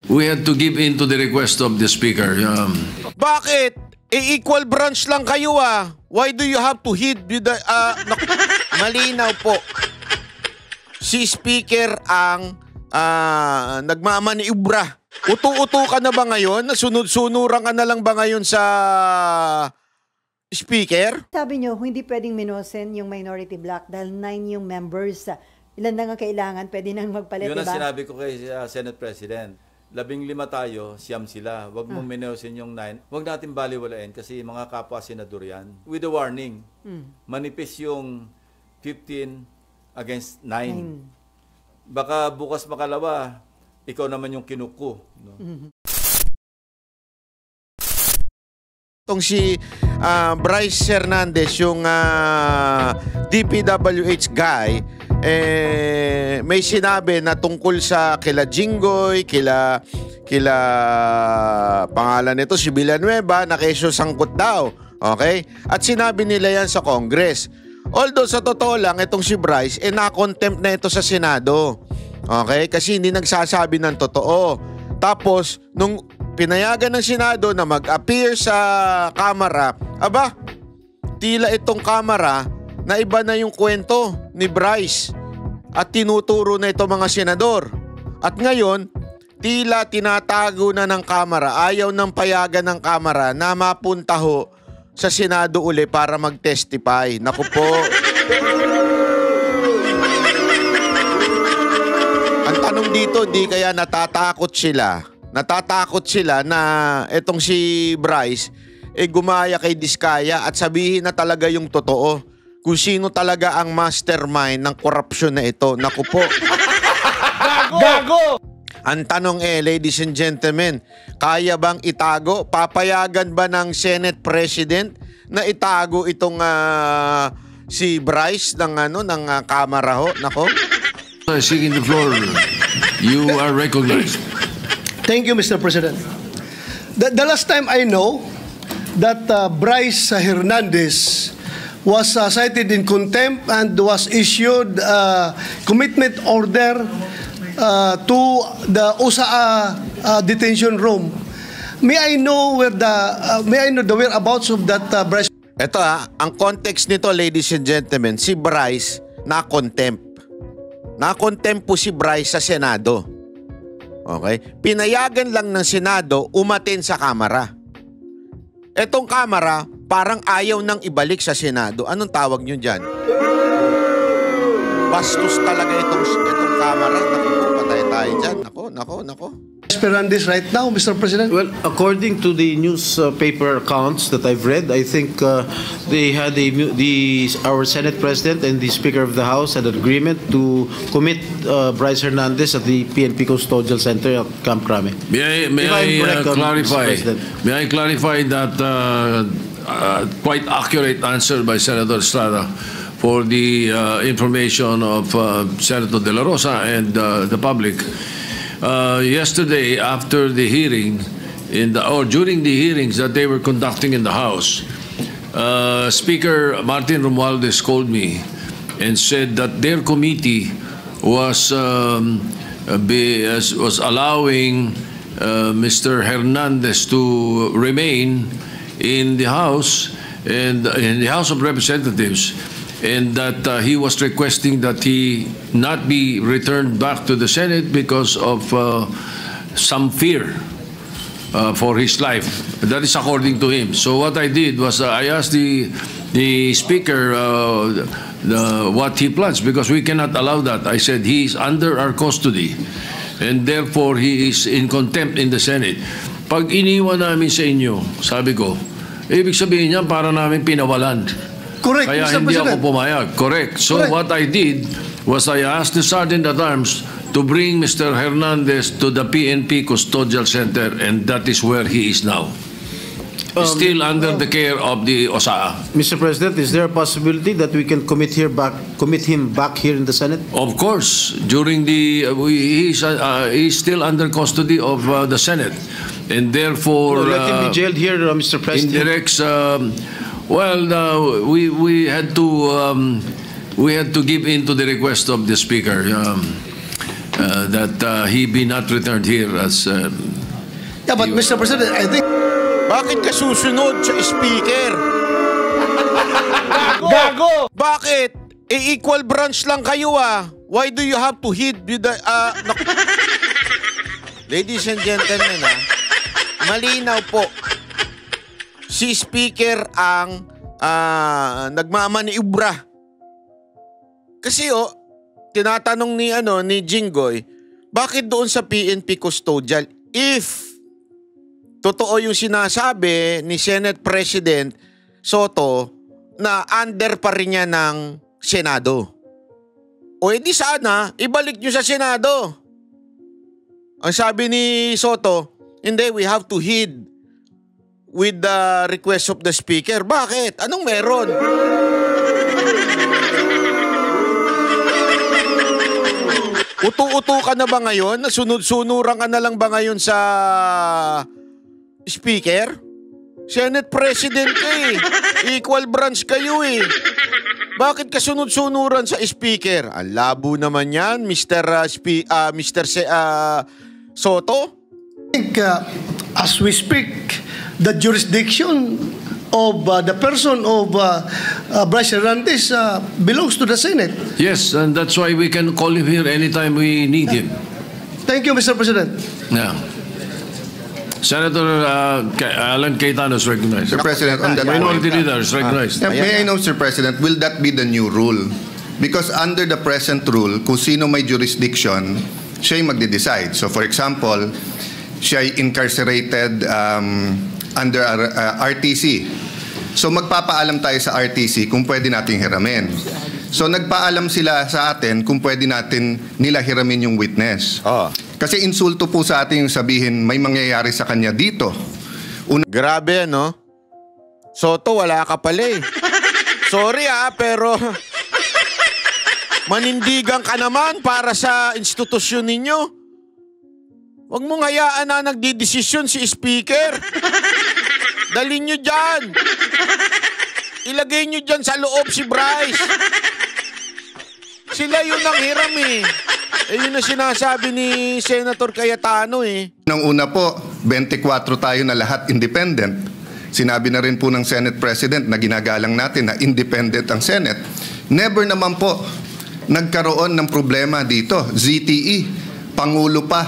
We had to give in to the request of the Speaker. Bakit? Equal branch lang kayo ah. Why do you have to hit with the... malinaw po. Si Speaker ang nagmamaniubra. Utu-utu ka na ba ngayon? Sunod-sunuran ka na lang ba ngayon sa Speaker? Sabi nyo, hindi pwedeng minosen yung minority block dahil 9 yung members. Ilan na nga kailangan, pwede nang magpalit, Yun ang diba? sinabi ko kay Senate President. 15 tayo, siyam sila. Huwag mong minosen yung 9. Huwag natin baliwalain kasi mga kapwa senador yan. With a warning, manipis yung 15 against 9. Baka bukas makalawa, ikaw naman yung kinuko. No? Itong si Bryce Hernandez, yung DPWH guy, may sinabi na tungkol sa kila Jinggoy, kila pangalan nito si Villanueva na kesyo sangkot daw. Okay? At sinabi nila yan sa Congress. Although sa totoo lang itong si Bryce na-contempt na ito sa Senado. Okay? Kasi hindi nagsasabi ng totoo. Tapos nung pinayagan ng Senado na mag-appear sa Kamara, aba, tila itong Kamara na iba na yung kwento ni Bryce at tinuturo na ito mga senador. At ngayon, tila tinatago na ng Kamara, ayaw ng payagan ng Kamara na mapunta ho sa Senado uli para mag-testify. Naku po. Ang tanong dito, di kaya natatakot sila? Natatakot sila na etong si Bryce gumaya kay Diskaya at sabihin na talaga yung totoo. Kung sino talaga ang mastermind ng korupsyon na ito. Naku po. Gago! Ang tanong ladies and gentlemen, kaya bang itago? Papayagan ba ng Senate President na itago itong si Bryce ng Kamara ho? Nako. Seeking the floor, you are recognized. Thank you, Mr. President. The last time I know that Bryce Hernandez was cited in contempt and was issued commitment order to the USAA detention room. May I know the whereabouts of that Bryce? Ito ang context nito ladies and gentlemen, si Bryce na-contempt. Na-contempt po si Bryce sa Senado. Okay? Pinayagan lang ng Senado umaten sa Kamara. Etong Kamara parang ayaw nang ibalik sa Senado. Anong tawag nyo dyan? Bastos talaga itong Kamara. Naku po, patay tayo dyan. Nako. Hernandez right now, Mr. President? Well, according to the newspaper accounts that I've read, I think they had our Senate President and the Speaker of the House had an agreement to commit Bryce Hernandez at the PNP Custodial Center at Camp Crame. May I clarify that quite accurate answer by Senator Estrada for the information of Senator De La Rosa and the public. Yesterday, after the hearing, during the hearings that they were conducting in the House, Speaker Martin Romualdez called me and said that their committee was allowing Mr. Hernandez to remain in the House and in the House of Representatives, and that he was requesting that he not be returned back to the Senate because of some fear for his life. That is according to him. So what I did was I asked the Speaker what he plans, because we cannot allow that. I said he is under our custody and therefore he is in contempt in the Senate. Pag iniwan namin sa inyo, sabi ko, ibig sabihin niya para namin pinawalan. Correct, Kaya Mr. hindi President. ako pumayag. Correct. So Correct. what I did was I asked the Sergeant-at-Arms to bring Mr. Hernandez to the PNP Custodial Center, and that is where he is now. Still under the care of the OSAA. Mr. President, is there a possibility that we can commit him back here in the Senate? Of course, during he's still under custody of the Senate, and therefore Let him be jailed here, Mr. President. indirects. We had to give in to the request of the Speaker. that he be not returned here as... Yeah, but Mr. President, I think Bakit ka susunod sa speaker? Gago! Bakit? Equal branch lang kayo ah. Why do you have to hid with the... Ladies and gentlemen malinaw po. Si speaker ang nagmamaniubra. Kasi tinatanong ni Jinggoy, bakit doon sa PNP custodial if totoo yung sinasabi ni Senate President Soto na under pa rin niya ng Senado? O edi sana ibalik nyo sa Senado. Ang sabi ni Soto, hindi, we have to heed with the request of the speaker. Bakit? Anong meron? Utu-utu ka na ba ngayon? Sunod-sunuran ka na lang ba ngayon sa speaker? Senate President ka eh. Equal branch kayo eh. Bakit ka sunod-sunuran sa speaker? Ang labo naman yan, Mr. Soto? I think as we speak, the jurisdiction of the person of Bryce Hernandez belongs to the Senate. Yes, and that's why we can call him here anytime we need him. Thank you, Mr. President. Yeah. Senator Alan Cayetano is recognized. Sir President, on that Minority Leader is recognized. may I know, Sir President, will that be the new rule? Because under the present rule, kung sino may jurisdiction, siya'y magde-decide. So for example, siya'y incarcerated under RTC. So magpapaalam tayo sa RTC kung pwede nating hiramin. So nagpaalam sila sa atin kung pwede natin nila hiramin yung witness. Kasi insulto po sa atin yung sabihin may mangyayari sa kanya dito. Grabe no? Soto, wala ka pala eh. Sorry pero manindigan ka naman para sa institusyon ninyo. Huwag mong hayaan na nagdidesisyon si speaker. Dalhin nyo dyan. Ilagay nyo dyan sa loob si Bryce. Sila yun ang hiram eh. Yun ang sinasabi ni Senator Cayetano eh. Nang una po, 24 tayo na lahat independent. Sinabi na rin po ng Senate President na ginagalang natin na independent ang Senate. Never naman po nagkaroon ng problema dito. ZTE, Pangulo pa.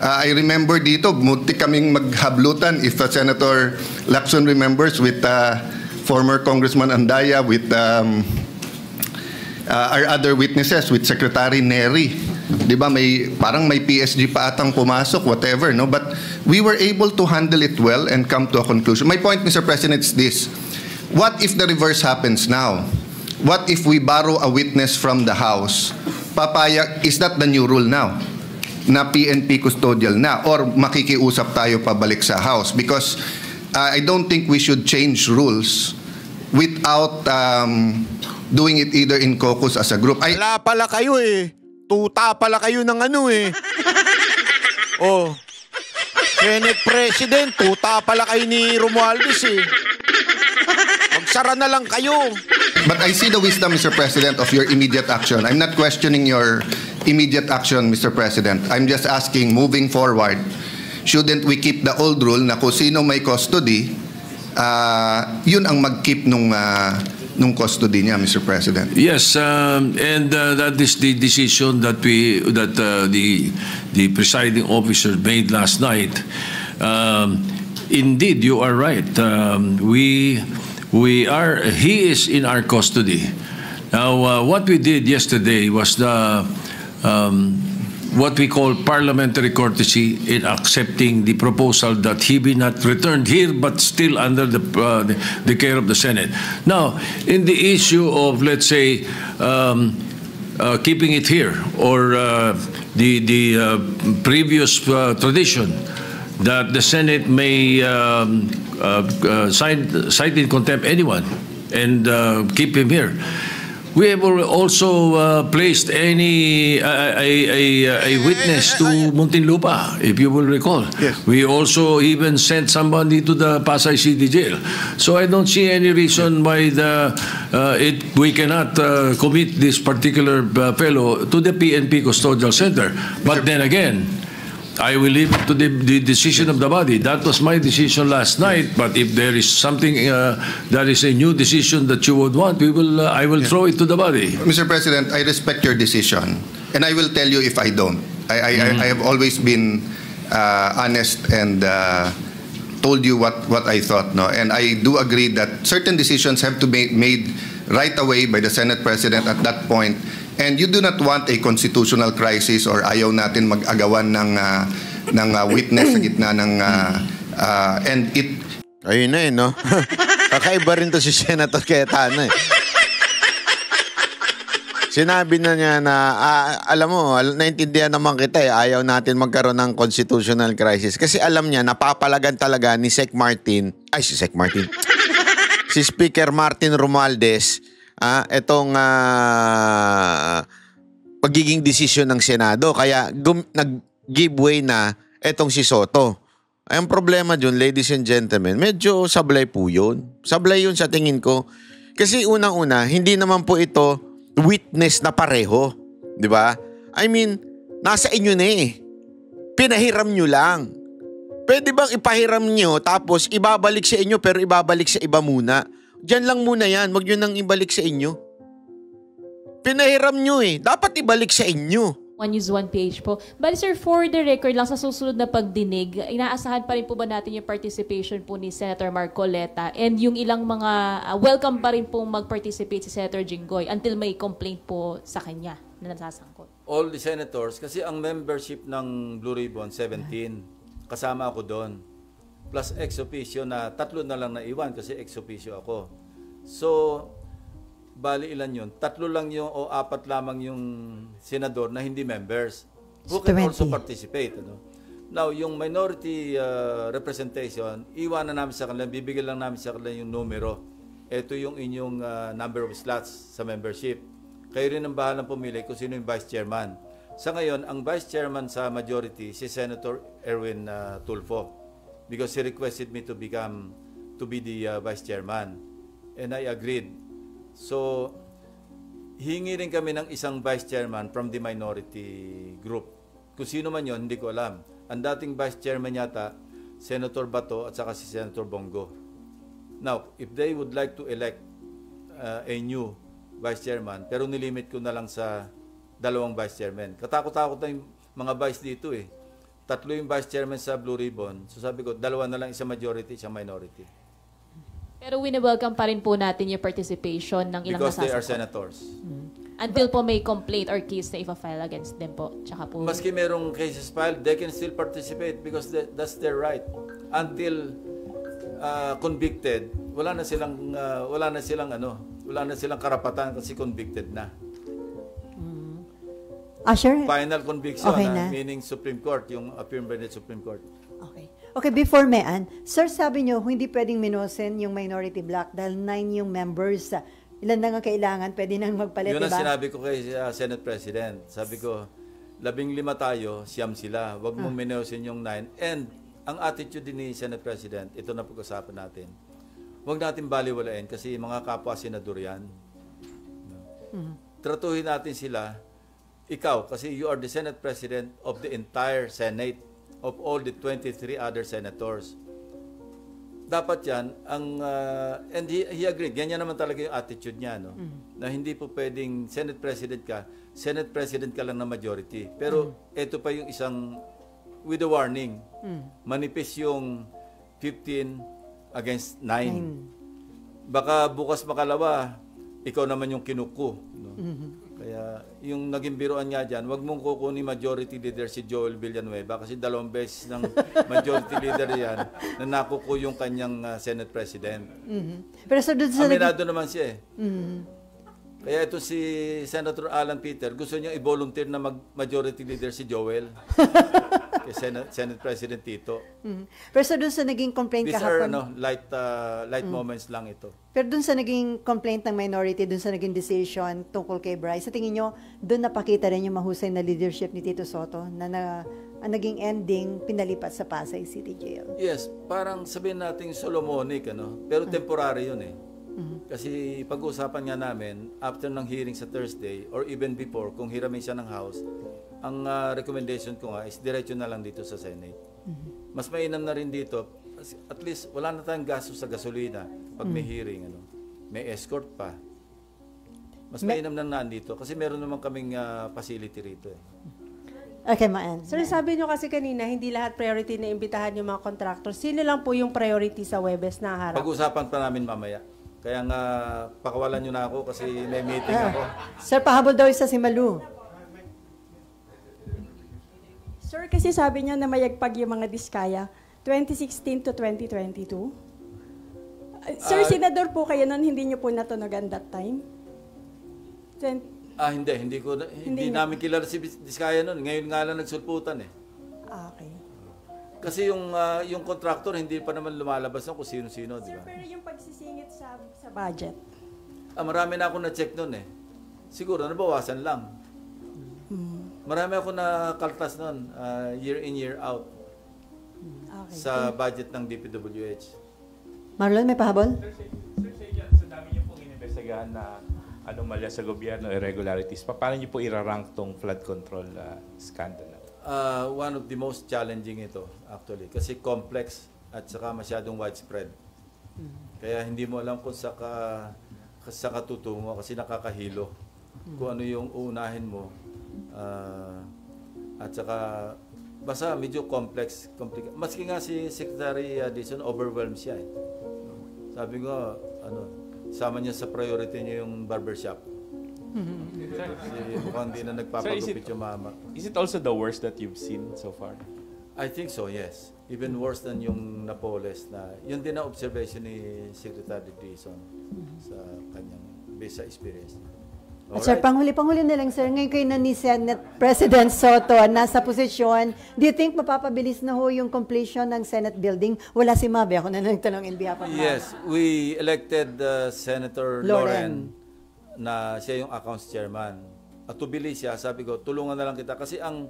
I remember dito, muntik kaming maghablutan if Senator Lacson remembers with former Congressman Andaya, with our other witnesses, with Secretary Neri. Di ba, parang may PSG pa atang pumasok, whatever, no? But we were able to handle it well and come to a conclusion. My point, Mr. President, is this. What if the reverse happens now? What if we borrow a witness from the House? Papayag, is that the new rule now? Na PNP custodial na, or makikiusap tayo pabalik sa House? Because I don't think we should change rules without doing it either in caucus as a group. Wala pala kayo eh. Tuta pala kayo ng Senate President, tuta pala kayo ni Romualdez eh. Magsara na lang kayo. But I see the wisdom, Mr. President, of your immediate action. I'm not questioning your immediate action, Mr. President. I'm just asking, moving forward, shouldn't we keep the old rule na kung sino may custody, yun ang mag-keep nung custody niya, Mr. President? Yes, and that is the decision that the presiding officer made last night. Indeed, you are right. He is in our custody. Now, what we did yesterday was what we call parliamentary courtesy in accepting the proposal that he be not returned here but still under the care of the Senate. Now, in the issue of, let's say, keeping it here, or the previous tradition that the Senate may cite in contempt anyone and keep him here. We have also placed a witness to Muntinlupa, if you will recall. Yes. We also even sent somebody to the Pasay City Jail. So I don't see any reason why we cannot commit this particular fellow to the PNP Custodial Center. But then again, I will leave it to the decision of the body. That was my decision last night. But if there is something that is a new decision that you would want, I will throw it to the body. Mr. President, I respect your decision, and I will tell you if I don't. I have always been honest and told you what I thought, no? And I do agree that certain decisions have to be made right away by the Senate President at that point. And you do not want a constitutional crisis or ayaw natin mag-agawan ng witness sa gitna ng and it. Ayun na no? Kakaiba rin to si Senator Cayetano eh. Sinabi na niya na, alam mo, naintindihan naman kita eh, ayaw natin magkaroon ng constitutional crisis. Kasi alam niya, napapalagan talaga ni si Speaker Martin Romualdez, itong pagiging desisyon ng Senado. Kaya nag-give way na itong si Soto. Ang problema dyan, ladies and gentlemen, medyo sablay po yun. Sablay yun sa tingin ko. Kasi unang-una, hindi naman po ito witness na pareho. Di ba? I mean, nasa inyo na eh. Pinahiram nyo lang. Pwede bang ipahiram nyo tapos ibabalik sa inyo pero ibabalik sa iba muna? Diyan lang muna yan. Huwag nyo nang ibalik sa inyo. Pinahiram nyo eh. Dapat ibalik sa inyo. One News, One PH po. But sir, for the record lang, sa susunod na pagdinig, inaasahan pa rin po ba natin yung participation po ni Senator Marcoleta and yung ilang mga welcome pa rin po mag-participate si Senator Jinggoy until may complaint po sa kanya na nasasangkot? All the senators, kasi ang membership ng Blue Ribbon, 17. Kasama ako doon. Plus ex officio na 3 na lang naiwan kasi ex officio ako. So, bali ilan yun? 3 lang yung o 4 lamang yung senador na hindi members who can also participate. Ano? Now, yung minority representation, iwanan namin sa kanila, bibigyan lang namin sa kanila yung numero. Ito yung inyong number of slots sa membership. Kayo rin ang bahalang pumili kung sino yung vice chairman. Sa ngayon, ang vice chairman sa majority, si Senator Erwin Tulfo. Because he requested me to be the vice chairman. And I agreed. So, hingi rin kami ng isang vice chairman from the minority group. Kung sino man yon, hindi ko alam. Ang dating vice chairman yata, Senator Bato at saka si Senator Bongo. Now, if they would like to elect a new vice chairman, pero nilimit ko na lang sa 2 vice chairman. Katakot-takot na yung mga vice dito eh. 3 yung vice chairman sa Blue Ribbon. So sabi ko, 2 na lang, isang majority, isang minority. Pero wini-welcome pa rin po natin yung participation ng ilang because nasasangkot. they are senators. Until po may complaint or case na ipa-file against them po. Tsaka po, Maski merong cases filed, they can still participate because that's their right. Until convicted, wala na silang karapatan kasi convicted na. Sure. Final conviction, Okay na. meaning Supreme Court, yung affirmed by the Supreme Court. Okay. Okay, before Mean, sir, sabi nyo, hindi pwedeng minosen yung minority block dahil 9 yung members. Ilan na nga kailangan, pwede nang magpalit, Yun ang diba? sinabi ko kay Senate President. Sabi ko, 15 tayo, siyam sila. Huwag mong minosen yung 9. And ang attitude din ni Senate President, ito na pag-usapan natin. Huwag natin baliwalain kasi mga kapwa senador yan. Tratuhin natin sila. Ikaw, kasi you are the Senate President of the entire Senate, of all the 23 other senators. Dapat yan, and he agreed, ganyan naman talaga yung attitude niya, no? Na hindi po pwedeng Senate President ka lang na majority. Pero ito pa yung isang, with a warning, manipis yung 15 against 9. Baka bukas makalawa, ikaw naman yung kinuko. No? Kaya yung naging biruan nga dyan, wag mong kukunin majority leader si Joel Villanueva kasi 2 beses ng majority leader yan na nakuko yung kanyang Senate President. Pero so, doon sa Aminado naman siya eh. Kaya ito si Senator Alan Peter, gusto niya i-volunteer na mag-majority leader si Joel. kay Senate President Tito. Pero sa dun sa naging complaint These are kahapon, light moments lang ito. pero dun sa naging complaint ng minority, dun sa naging decision tungkol kay Bryce, sa tingin nyo, dun napakita rin yung mahusay na leadership ni Tito Sotto na ang naging ending pinalipat sa Pasay City Jail. Yes, parang sabihin natin Solomonic, pero temporary yun eh. Kasi pag-uusapan nga namin, after ng hearing sa Thursday, or even before, kung hiramin siya ng House, ang recommendation ko nga is diretso na lang dito sa Senate. Mas mainam na rin dito, at least wala na tayong gastos sa gasolina pag may hearing, may escort pa. Mas mainam na nandito kasi meron naman kaming facility rito eh. Okay, Maan. Sir, sabi nyo kasi kanina, hindi lahat priority na imbitahan yung mga contractors. Sino lang po yung priority sa Webes na harap? Pag-usapan pa namin mamaya. Kaya nga, pakawalan nyo na ako kasi may meeting ako. Sir, pahabol daw isa si Malu. Sir, kasi sabi niyo na mayagpag yung mga diskaya, 2016 to 2022. Sir, senador po kayo nun, hindi niyo po natunogan that time? Hindi namin kilala si Diskaya noon. Ngayon nga lang nagsulputan eh. Okay. Kasi yung contractor hindi pa naman lumalabas kung sino-sino, di Sir, ba? pero yung pagsisingit sa budget? Marami na ako na-check noon eh. Siguro nabawasan lang. Marami ako na kaltas noon, year in, year out. Okay. Sa budget ng DPWH. Marlon, may pahabol? Sir, sa dami niyo pong inimbestigahan na anomalya sa gobyerno, irregularities, paano niyo po irarank tong flood control scandal? One of the most challenging ito, actually. Kasi complex at saka masyadong widespread. Kaya hindi mo alam kung sa katutungo kasi nakakahilo. Kung ano yung uunahin mo. At saka, basta medyo complex. Maski nga si Secretary Dizon, overwhelmed siya eh. Sabi ko, sama niya sa priority niya yung barbershop. Kasi mukhang hindi na nagpapagupit yung mama. Is it also the worst that you've seen so far? I think so, yes. Even worse than yung Napoles na, yun din na observation ni Secretary Dizon sa kanyang based sa experience. At sir, panghuli na lang sir, ngayon kayo na ni Senate President Soto nasa posisyon, do you think mapapabilis na ho yung completion ng Senate building? Wala si Mabe, ako na nagtanong in behalf of Yes, we elected Senator Loren na siya yung accounts chairman. At tubilis siya, sabi ko, tulungan na lang kita. Kasi ang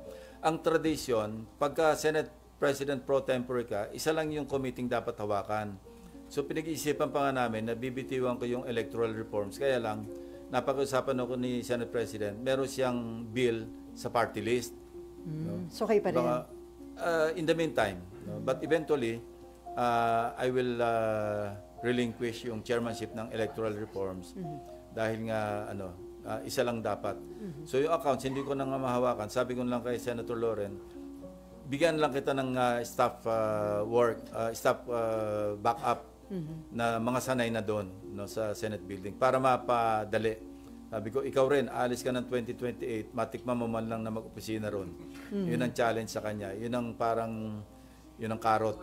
tradisyon, pagka Senate President pro tempore ka, isa lang yung committee dapat hawakan. So pinag-iisipan pa nga namin na bibitiwan ko yung electoral reforms. Kaya lang, napag-usapan ako ni Senate President, meron siyang bill sa party list. So kayo pa rin? In the meantime, but eventually, I will relinquish yung chairmanship ng electoral reforms dahil nga isa lang dapat. So yung accounts, hindi ko na nga mahawakan. Sabi ko lang kay Senator Loren, bigyan lang kita ng staff backup na mga sanay na doon sa Senate building para mapadali. Sabi ko, ikaw rin, alis ka ng 2028, matikman mo man lang na mag-opisina ron. Yun ang challenge sa kanya. Yun ang parang, yun ang karot.